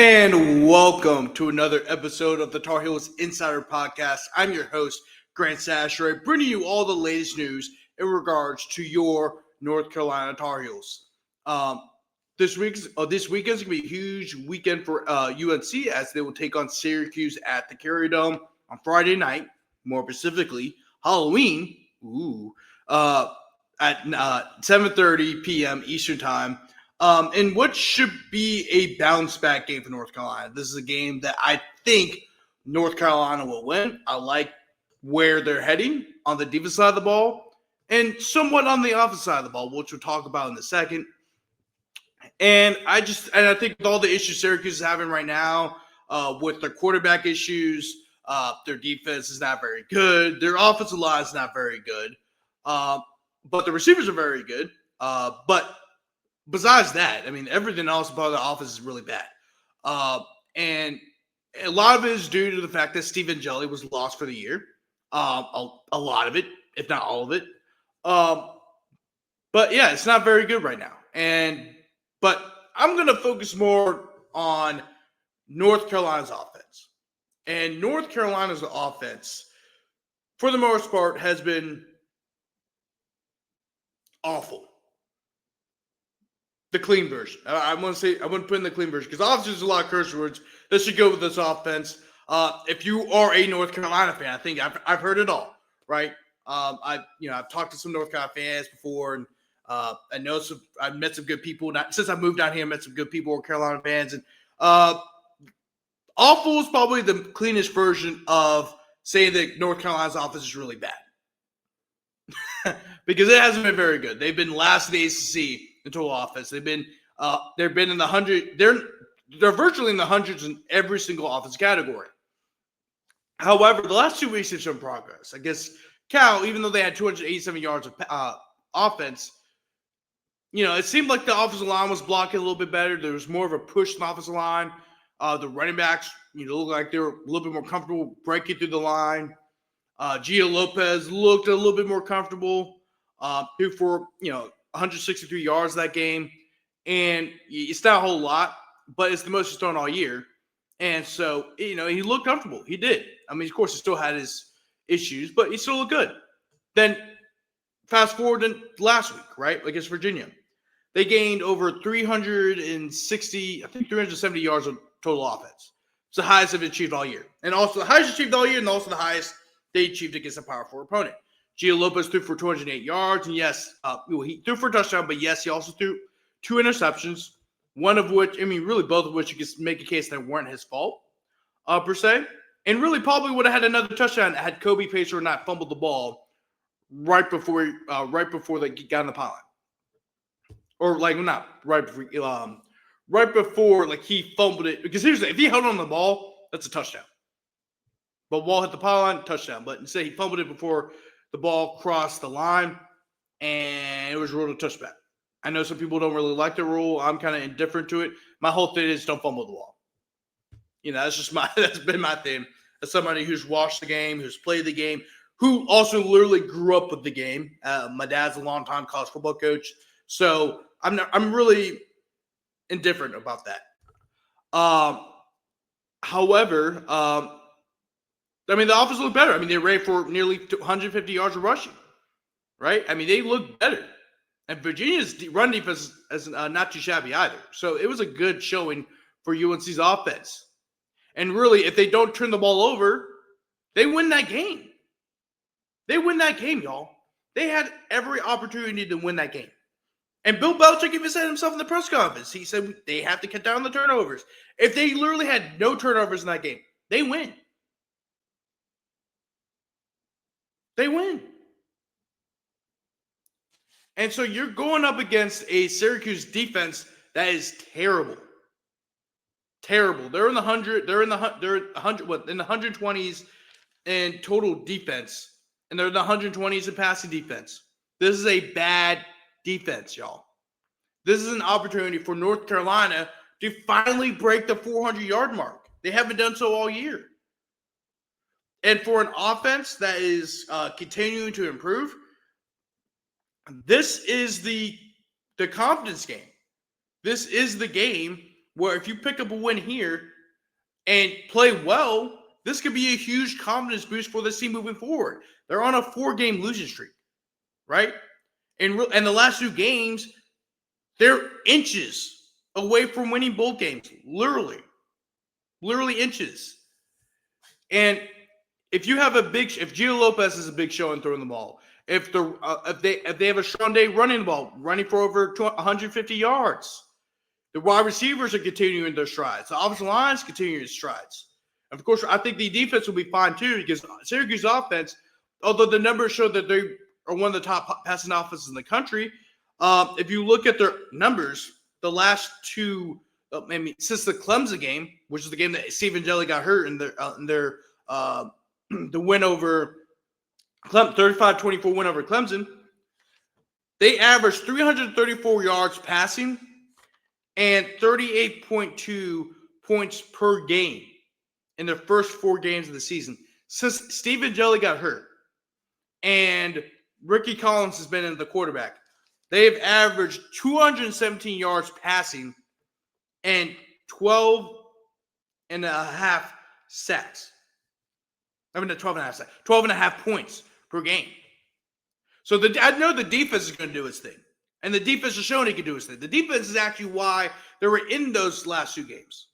And welcome to another episode of the Tar Heels Insider Podcast. I'm your host, Grant Chachere, bringing you all the latest news in regards to your North Carolina Tar Heels. This weekend's going to be a huge weekend for UNC as they will take on Syracuse at the Carrier Dome on Friday night, more specifically Halloween, at 7:30 p.m. Eastern Time. In what should be a bounce-back game for North Carolina. This is a game that I think North Carolina will win. I like where they're heading on the defense side of the ball and somewhat on the offensive side of the ball, which we'll talk about in a second. And I think with all the issues Syracuse is having right now, with their quarterback issues, their defense is not very good. Their offensive line is not very good. But the receivers are very good. But besides that, I mean, everything else about the offense is really bad. And a lot of it is due to the fact that Stephen Jelly was lost for the year. A lot of it, if not all of it. But yeah, it's not very good right now. But I'm going to focus more on North Carolina's offense. And North Carolina's offense, for the most part, has been awful. The clean version. I want to put in the clean version because obviously there's a lot of curse words that should go with this offense. If you are a North Carolina fan, I think I've heard it all, right? I've talked to some North Carolina fans before, and I've met some good people. Since I moved down here, I met some good people who are Carolina fans, and awful is probably the cleanest version of saying that North Carolina's offense is really bad because it hasn't been very good. They've been last in the ACC in total offense. They've been in the 100. They're virtually in the hundreds in every single offense category. However, the last 2 weeks have shown progress. I guess Cal, even though they had 287 yards of offense, it seemed like the offensive line was blocking a little bit better. There was more of a push in the offensive line. The running backs, looked like they were a little bit more comfortable breaking through the line. Gio Lopez looked a little bit more comfortable. Threw for 163 yards that game, and it's not a whole lot, but it's the most he's thrown all year. And so, he looked comfortable. He did. I mean, of course, he still had his issues, but he still looked good. Then fast forward to last week, right, against Virginia. They gained over 370 yards of total offense. It's the highest they've achieved all year. And also the highest achieved all year, and also the highest they achieved against a Power 4 opponent. Gio Lopez threw for 208 yards, and yes, he threw for a touchdown, but yes, he also threw 2 interceptions, one of which, really both of which you could make a case that weren't his fault, per se, and really probably would have had another touchdown had Kobe Pacer not fumbled the ball right before they got on the pylon. Or, not right before, he fumbled it. Because here's the thing, if he held on the ball, that's a touchdown. But ball hit the pylon, touchdown. But instead, he fumbled it before the ball crossed the line, and it was ruled a touchback. I know some people don't really like the rule. I'm kind of indifferent to it. My whole thing is don't fumble the ball. That's been my thing. As somebody who's watched the game, who's played the game, who also literally grew up with the game. My dad's a longtime college football coach, so I'm really indifferent about that. However, the offense looked better. They ran for nearly 150 yards of rushing, right? They looked better. And Virginia's run defense is not too shabby either. So it was a good showing for UNC's offense. And really, if they don't turn the ball over, they win that game. They win that game, y'all. They had every opportunity to win that game. And Bill Belichick even said himself in the press conference. He said they have to cut down the turnovers. If they literally had no turnovers in that game, they win. They win. And so you're going up against a Syracuse defense that is terrible. Terrible. They're in the 120s in total defense, and they're in the 120s in passing defense. This is a bad defense, y'all. This is an opportunity for North Carolina to finally break the 400-yard mark. They haven't done so all year. And for an offense that is continuing to improve, this is the confidence game. This is the game where if you pick up a win here and play well, this could be a huge confidence boost for this team moving forward. They're on a 4-game losing streak, right? And the last 2 games, they're inches away from winning both games, literally inches. And if you have if Gio Lopez is a big show and throwing the ball, if they have a strong day running the ball, running for over 150 yards, the wide receivers are continuing their strides. The offensive line is continuing its strides. And of course, I think the defense will be fine too, because Syracuse offense, although the numbers show that they are one of the top passing offenses in the country, if you look at their numbers, the last 2, since the Clemson game, which is the game that Stephen Jelly got hurt in their the win over 35-24 win over Clemson, they averaged 334 yards passing and 38.2 points per game in their first 4 games of the season since Stephen Jelly got hurt and Ricky Collins has been in the quarterback. They've averaged 217 yards passing and 12 and a half sacks. 12 and a half points per game. So I know the defense is going to do its thing. And the defense is showing it can do its thing. The defense is actually why they were in those last 2 games.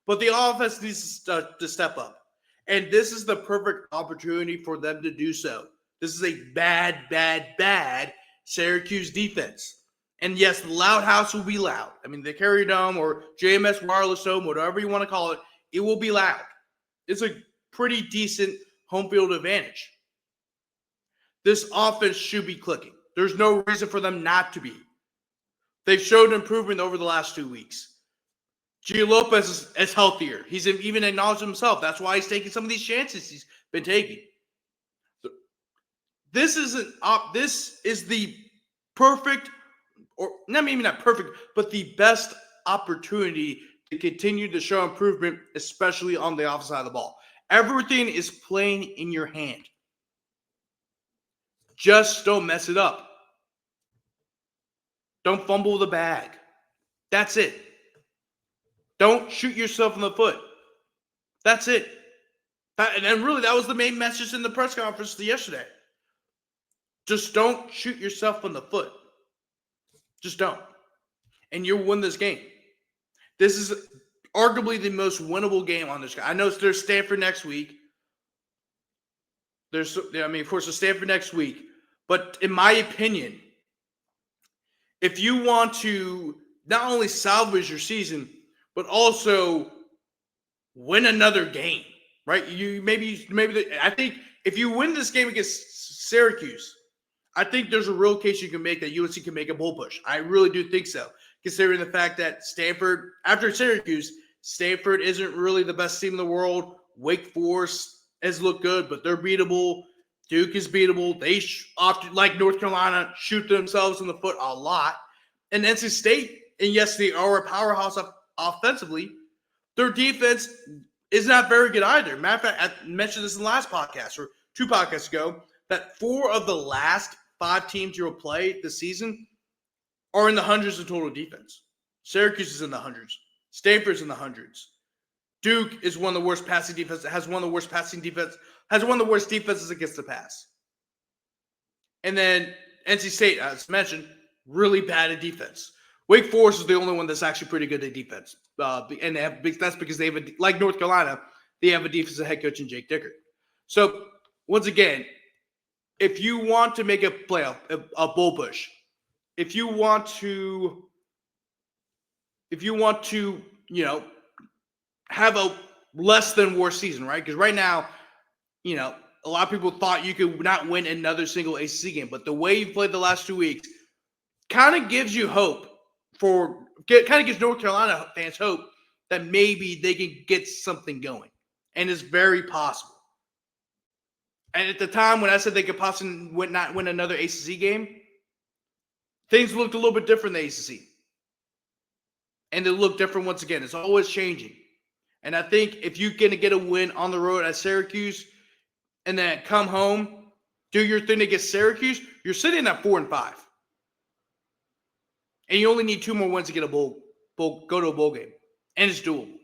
But the offense needs to step up. And this is the perfect opportunity for them to do so. This is a bad Syracuse defense. And yes, the loud house will be loud. I mean, the Carrier Dome or JMS Wireless Dome, whatever you want to call it, it will be loud. It's a pretty decent home field advantage. This offense should be clicking. There's no reason for them not to be. They've showed improvement over the last 2 weeks. Gio Lopez is healthier. He's even acknowledged himself. That's why he's taking some of these chances he's been taking. This is the perfect, or maybe not perfect, but the best opportunity to continue to show improvement, especially on the offensive side of the ball. Everything is playing in your hand. Just don't mess it up. Don't fumble the bag. That's it. Don't shoot yourself in the foot. That's it. And really, that was the main message in the press conference yesterday. Just don't shoot yourself in the foot. Just don't. And you'll win this game. This is arguably the most winnable game on this. I know there's Stanford next week. Of course, there's Stanford next week. But in my opinion, if you want to not only salvage your season, but also win another game, right? I think if you win this game against Syracuse, I think there's a real case you can make that UNC can make a bowl push. I really do think so, considering the fact that Stanford, after Syracuse, Stanford isn't really the best team in the world. Wake Forest has looked good, but they're beatable. Duke is beatable. They often, like North Carolina, shoot themselves in the foot a lot. And NC State, and yes, they are a powerhouse offensively, their defense is not very good either. Matter of fact, I mentioned this in the last podcast, or 2 podcasts ago, that 4 of the last 5 teams you will play this season are in the hundreds of total defense. Syracuse is in the hundreds. Stanford's in the hundreds. Duke is one of the worst passing defense, has one of the worst defenses against the pass. And then NC State, as mentioned, really bad at defense. Wake Forest is the only one that's actually pretty good at defense. And that's because they have, like North Carolina, they have a defensive head coach in Jake Dickert. So, once again, if you want to make a playoff, a bowl push, if you want to, have a less than worst season, right? Because right now, a lot of people thought you could not win another single ACC game, but the way you played the last 2 weeks kind of gives you hope kind of gives North Carolina fans hope that maybe they can get something going, and it's very possible. And at the time when I said they could possibly not win another ACC game, things looked a little bit different than the ACC. And they look different once again. It's always changing. And I think if you're going to get a win on the road at Syracuse and then come home, do your thing against Syracuse, you're sitting at 4-5. And you only need 2 more wins to get go to a bowl game. and it's doable.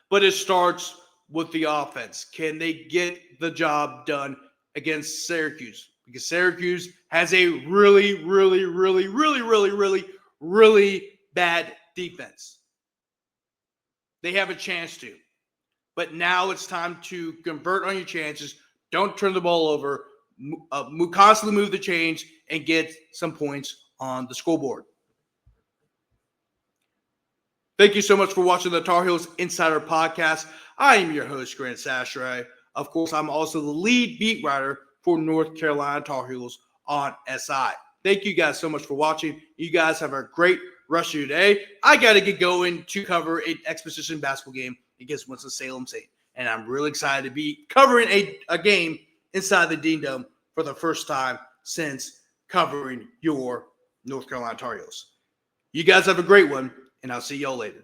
But it starts with the offense. Can they get the job done against Syracuse? Because Syracuse has a really bad defense. They have a chance to. But now it's time to convert on your chances. Don't turn the ball over. Constantly move the chains and get some points on the scoreboard. Thank you so much for watching the Tar Heels Insider Podcast. I am your host, Grant Chachere. Of course, I'm also the lead beat writer for North Carolina Tar Heels on SI. Thank you guys so much for watching. You guys have a great rest of your day. I got to get going to cover an exposition basketball game against Winston-Salem State. And I'm really excited to be covering a game inside the Dean Dome for the first time since covering your North Carolina Tar Heels. You guys have a great one, and I'll see y'all later.